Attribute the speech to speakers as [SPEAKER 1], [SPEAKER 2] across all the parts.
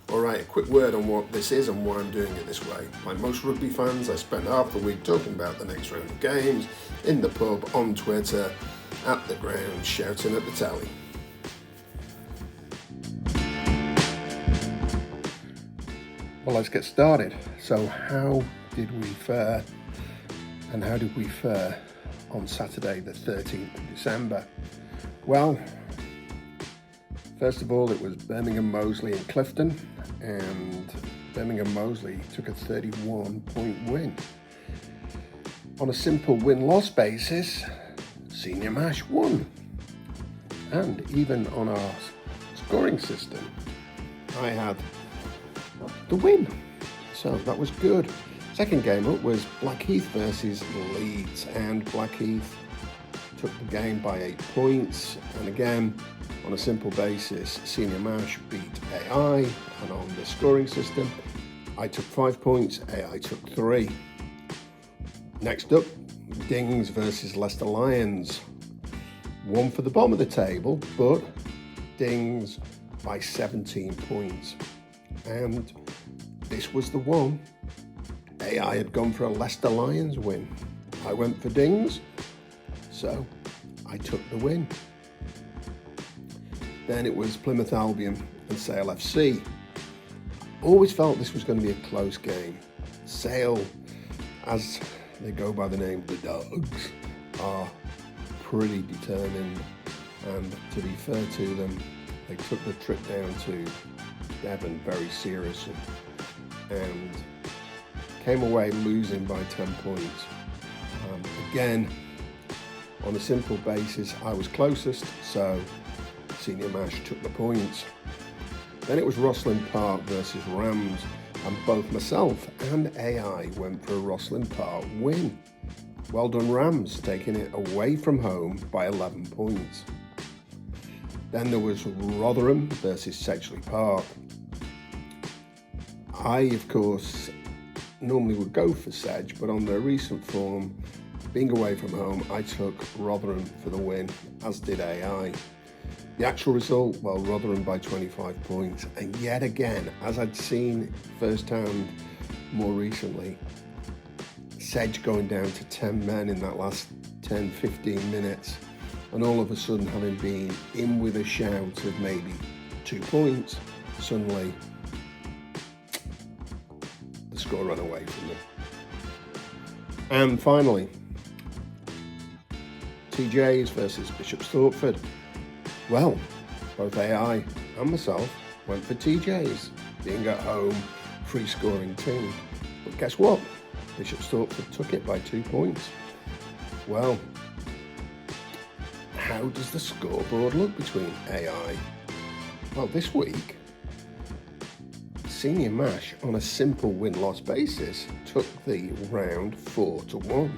[SPEAKER 1] Alright, a quick word on what this is and why I'm doing it this way. Like most rugby fans, I spend half the week talking about the next round of games, in the pub, on Twitter, at the ground, shouting at the tally. Well, let's get started. So how did we fare, and how did we fare on Saturday the 13th of December? Well, first of all, it was Birmingham, Moseley and Clifton, and Birmingham Moseley took a 31-point win. On a simple win-loss basis, Senior Mash won. And even on our scoring system, I had the win. So that was good. Second game up was Blackheath versus Leeds, and Blackheath took the game by 8 points. And again, on a simple basis, Senior Mash beat AI, and on the scoring system, I took 5 points, AI took 3. Next up, Dings versus Leicester Lions. One for the bottom of the table, but Dings by 17 points. And this was the one. AI had gone for a Leicester Lions win. I went for Dings, so I took the win. Then it was Plymouth Albion and Sale FC. Always felt this was going to be a close game. Sale, as they go by the name the Dogs, are pretty determined, and to be fair to them, they took the trip down to Devon very seriously and came away losing by 10 points. Again, on a simple basis, I was closest, so Senior Mash took the points. Then it was Rosslyn Park versus Rams, and both myself and AI went for a Rosslyn Park win. Well done Rams, taking it away from home by 11 points. Then there was Rotherham versus Sedgley Park. I, of course, normally would go for Sedge, but on their recent form, being away from home, I took Rotherham for the win, as did AI. The actual result, well, Rotherham by 25 points, and yet again, as I'd seen firsthand more recently, Sedge going down to 10 men in that last 10-15 minutes, and all of a sudden having been in with a shout of maybe 2 points, suddenly the score ran away from them. And finally, TJs versus Bishop Stortford. Well, both AI and myself went for TJs, being at home, free scoring team. But guess what? Bishop Stortford took it by 2 points. Well, how does the scoreboard look between AI? Well, this week, Senior Mash, on a simple win-loss basis, took the round 4-1.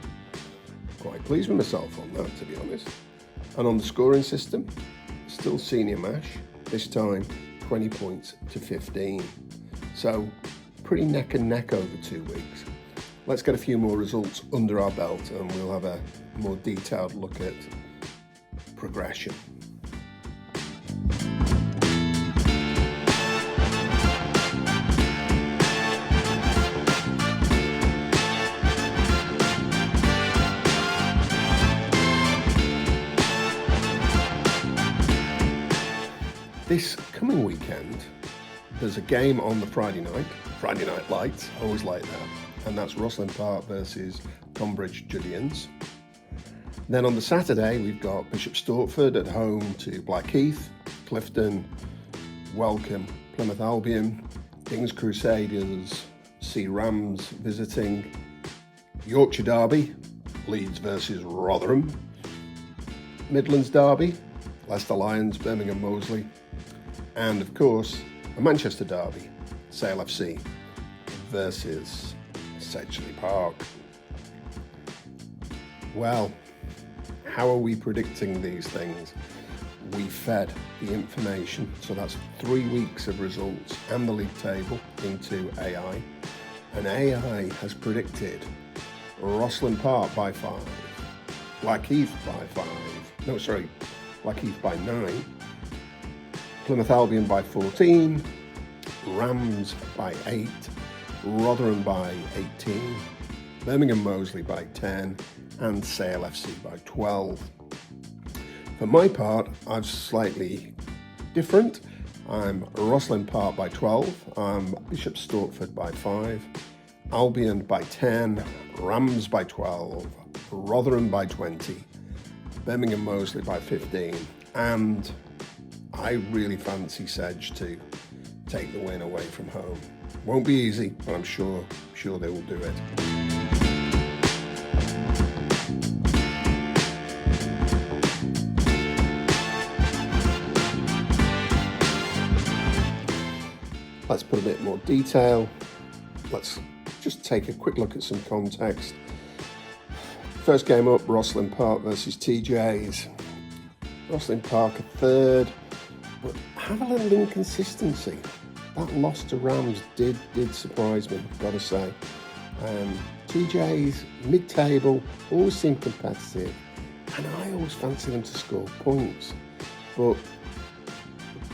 [SPEAKER 1] Quite pleased with myself on that, to be honest. And on the scoring system, still Senior Mash, this time 20 points to 15. So pretty neck and neck over 2 weeks. Let's get a few more results under our belt and we'll have a more detailed look at progression. This coming weekend, there's a game on the Friday night lights, I always like that, and that's Rosslyn Park versus Tonbridge Julians. Then on the Saturday, we've got Bishop Stortford at home to Blackheath, Clifton, welcome Plymouth Albion, Kings Crusaders see Rams visiting, Yorkshire Derby, Leeds versus Rotherham, Midlands Derby, Leicester Lions, Birmingham Moseley, and of course, a Manchester derby, Sale FC versus Sedgley Park. Well, how are we predicting these things? We fed the information, so that's 3 weeks of results and the league table into AI, and AI has predicted Rosslyn Park by 5, Blackheath by 9, Plymouth Albion by 14, Rams by 8, Rotherham by 18, Birmingham Moseley by 10, and Sale FC by 12. For my part, I'm slightly different. I'm Rosslyn Park by 12, I'm Bishop Stortford by 5, Albion by 10, Rams by 12, Rotherham by 20, Birmingham Moseley by 15, and I really fancy Sedge to take the win away from home. Won't be easy, but I'm sure they will do it. Let's put a bit more detail. Let's just take a quick look at some context. First game up, Rosslyn Park versus TJs. Rosslyn Park are third, but have a little inconsistency. That loss to Rams did surprise me, I've got to say. TJs, mid-table, always seem competitive, and I always fancy them to score points. But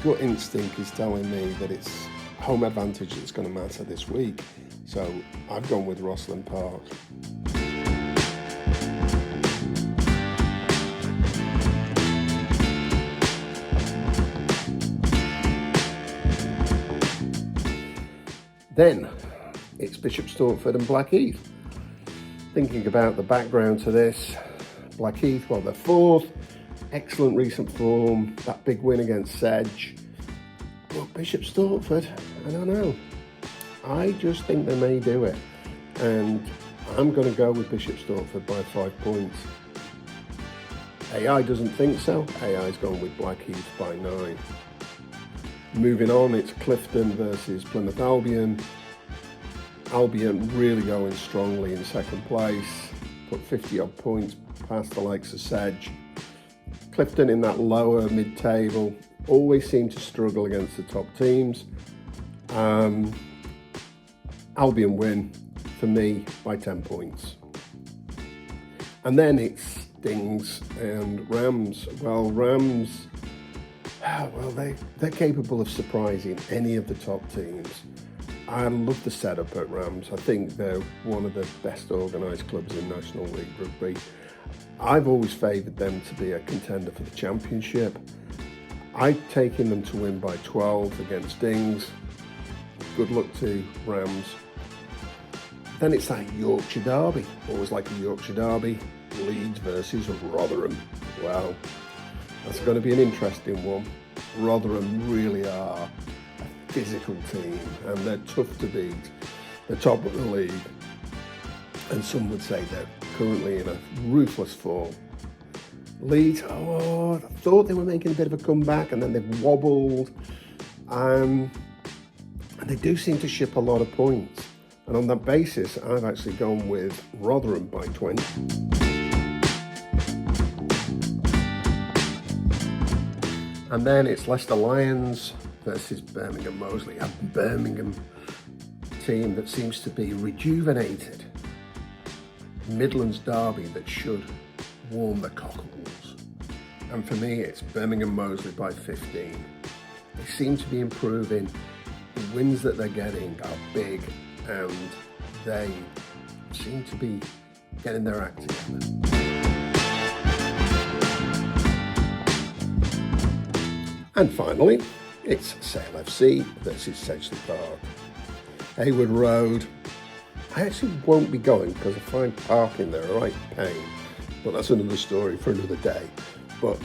[SPEAKER 1] gut instinct is telling me that it's home advantage that's going to matter this week. So I've gone with Rosslyn Park. Then it's Bishop Stortford and Blackheath. Thinking about the background to this, Blackheath, well, they're fourth, excellent recent form, that big win against Sedge. But Bishop Stortford, I don't know. I just think they may do it. And I'm going to go with Bishop Stortford by 5 points. AI doesn't think so. AI's gone with Blackheath by 9. Moving on, it's Clifton versus Plymouth Albion. Albion really going strongly in second place. Put 50 odd points past the likes of Sedge. Clifton in that lower mid-table always seem to struggle against the top teams. Albion win for me by 10 points. And then it's Stings and Rams. Well, Rams, they're capable of surprising any of the top teams. I love the setup at Rams. I think they're one of the best organised clubs in National League Rugby. I've always favoured them to be a contender for the championship. I've taken them to win by 12 against Stings. Good luck to Rams. Then it's that Yorkshire derby. Always like a Yorkshire derby. Leeds versus Rotherham. Wow, that's going to be an interesting one. Rotherham really are a physical team and they're tough to beat. They're top of the league. And some would say they're currently in a ruthless form. Leeds, I thought they were making a bit of a comeback and then they've wobbled. And they do seem to ship a lot of points. And on that basis, I've actually gone with Rotherham by 20. And then it's Leicester Lions versus Birmingham Moseley, a Birmingham team that seems to be rejuvenated. Midlands derby that should warm the cockles. And for me, it's Birmingham Moseley by 15. They seem to be improving. The wins that they're getting are big and they seem to be getting their act together. And finally, it's Sale FC versus Sedgley Park. Hayward Road. I actually won't be going because I find parking there a right pain, but that's another story for another day. But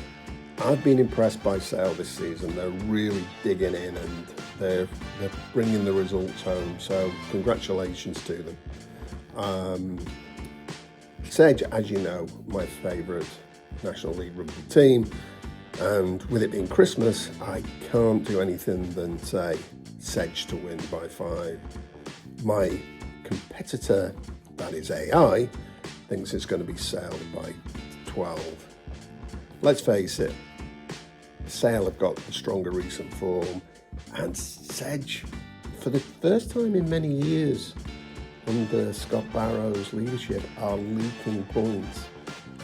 [SPEAKER 1] I've been impressed by Sale this season. They're really digging in and they're bringing the results home. So congratulations to them. Sedge, as you know, my favourite National League Rugby team. And with it being Christmas, I can't do anything than say Sedge to win by 5. My competitor, that is AI, thinks it's going to be Sale by 12. Let's face it, Sale have got the stronger recent form, and Sedge, for the first time in many years under Scott Barrow's leadership, are leaking points.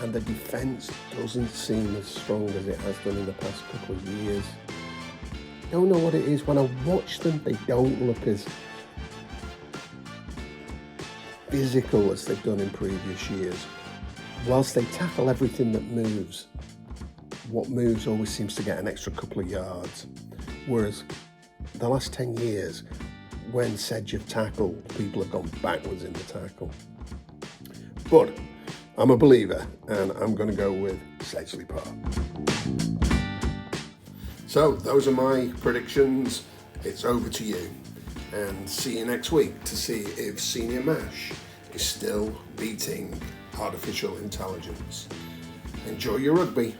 [SPEAKER 1] And the defence doesn't seem as strong as it has done in the past couple of years. don't know what it is. When I watch them, they don't look as physical as they've done in previous years. Whilst they tackle everything that moves, what moves always seems to get an extra couple of yards. Whereas the last 10 years, when Sedge have tackled, people have gone backwards in the tackle. But I'm a believer, and I'm going to go with Sedgley Park. So those are my predictions. It's over to you, and see you next week to see if Senior Mash is still beating artificial intelligence. Enjoy your rugby.